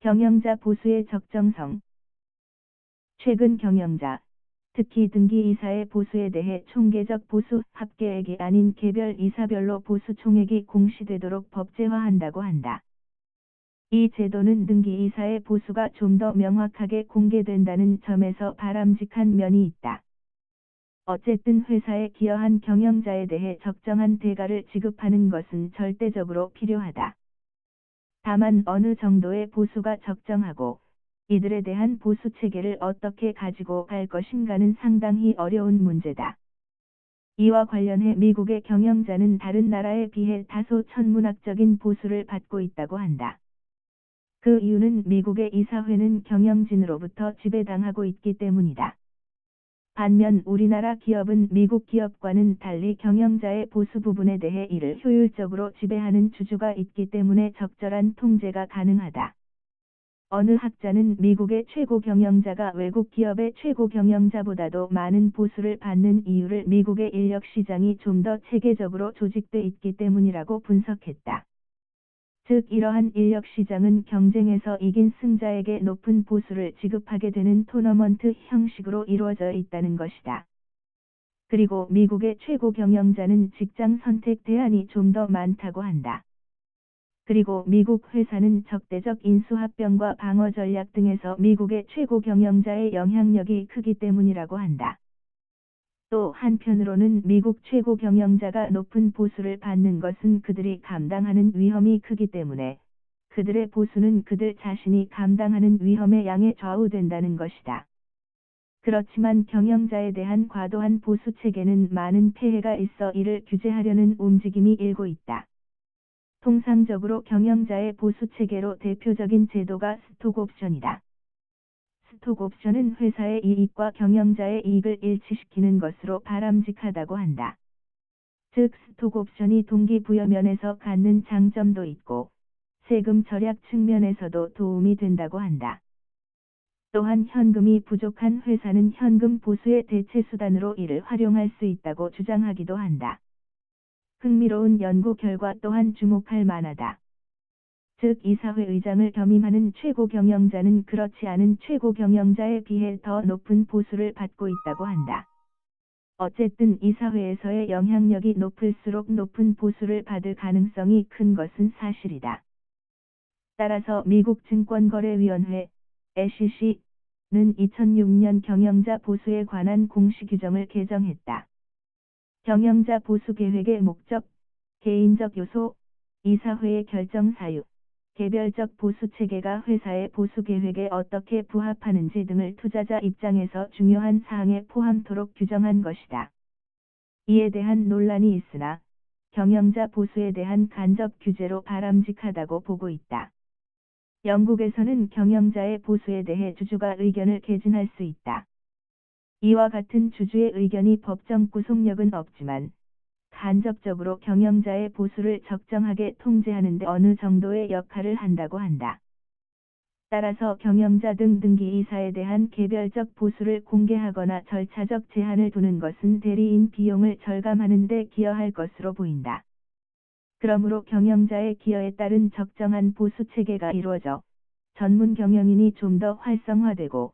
경영자 보수의 적정성. 최근 경영자, 특히 등기이사의 보수에 대해 총계적 보수 합계액이 아닌 개별 이사별로 보수 총액이 공시되도록 법제화한다고 한다. 이 제도는 등기이사의 보수가 좀 더 명확하게 공개된다는 점에서 바람직한 면이 있다. 어쨌든 회사에 기여한 경영자에 대해 적정한 대가를 지급하는 것은 절대적으로 필요하다. 다만 어느 정도의 보수가 적정하고 이들에 대한 보수 체계를 어떻게 가지고 갈 것인가는 상당히 어려운 문제다. 이와 관련해 미국의 경영자는 다른 나라에 비해 다소 천문학적인 보수를 받고 있다고 한다. 그 이유는 미국의 이사회는 경영진으로부터 지배당하고 있기 때문이다. 반면 우리나라 기업은 미국 기업과는 달리 경영자의 보수 부분에 대해 이를 효율적으로 지배하는 주주가 있기 때문에 적절한 통제가 가능하다. 어느 학자는 미국의 최고 경영자가 외국 기업의 최고 경영자보다도 많은 보수를 받는 이유를 미국의 인력 시장이 좀 더 체계적으로 조직돼 있기 때문이라고 분석했다. 즉 이러한 인력 시장은 경쟁에서 이긴 승자에게 높은 보수를 지급하게 되는 토너먼트 형식으로 이루어져 있다는 것이다. 그리고 미국의 최고 경영자는 직장 선택 대안이 좀 더 많다고 한다. 그리고 미국 회사는 적대적 인수합병과 방어 전략 등에서 미국의 최고 경영자의 영향력이 크기 때문이라고 한다. 또 한편으로는 미국 최고 경영자가 높은 보수를 받는 것은 그들이 감당하는 위험이 크기 때문에 그들의 보수는 그들 자신이 감당하는 위험의 양에 좌우된다는 것이다. 그렇지만 경영자에 대한 과도한 보수 체계는 많은 폐해가 있어 이를 규제하려는 움직임이 일고 있다. 통상적으로 경영자의 보수 체계로 대표적인 제도가 스톡옵션이다. 스톡옵션은 회사의 이익과 경영자의 이익을 일치시키는 것으로 바람직하다고 한다. 즉 스톡옵션이 동기부여 면에서 갖는 장점도 있고 세금 절약 측면에서도 도움이 된다고 한다. 또한 현금이 부족한 회사는 현금 보수의 대체 수단으로 이를 활용할 수 있다고 주장하기도 한다. 흥미로운 연구 결과 또한 주목할 만하다. 즉 이사회 의장을 겸임하는 최고 경영자는 그렇지 않은 최고 경영자에 비해 더 높은 보수를 받고 있다고 한다. 어쨌든 이사회에서의 영향력이 높을수록 높은 보수를 받을 가능성이 큰 것은 사실이다. 따라서 미국 증권거래위원회 SEC는 2006년 경영자 보수에 관한 공시 규정을 개정했다. 경영자 보수 계획의 목적, 개인적 요소, 이사회의 결정 사유, 개별적 보수 체계가 회사의 보수 계획에 어떻게 부합하는지 등을 투자자 입장에서 중요한 사항에 포함토록 규정한 것이다. 이에 대한 논란이 있으나 경영자 보수에 대한 간접 규제로 바람직하다고 보고 있다. 영국에서는 경영자의 보수에 대해 주주가 의견을 개진할 수 있다. 이와 같은 주주의 의견이 법정 구속력은 없지만 간접적으로 경영자의 보수를 적정하게 통제하는 데 어느 정도의 역할을 한다고 한다. 따라서 경영자 등 등기이사에 대한 개별적 보수를 공개하거나 절차적 제한을 두는 것은 대리인 비용을 절감하는 데 기여할 것으로 보인다. 그러므로 경영자의 기여에 따른 적정한 보수 체계가 이루어져 전문 경영인이 좀 더 활성화되고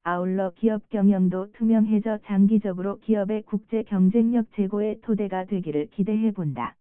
아울러 기업 경영도 투명해져 장기적으로 기업의 국제 경쟁력 제고의 토대가 되기를 기대해 본다.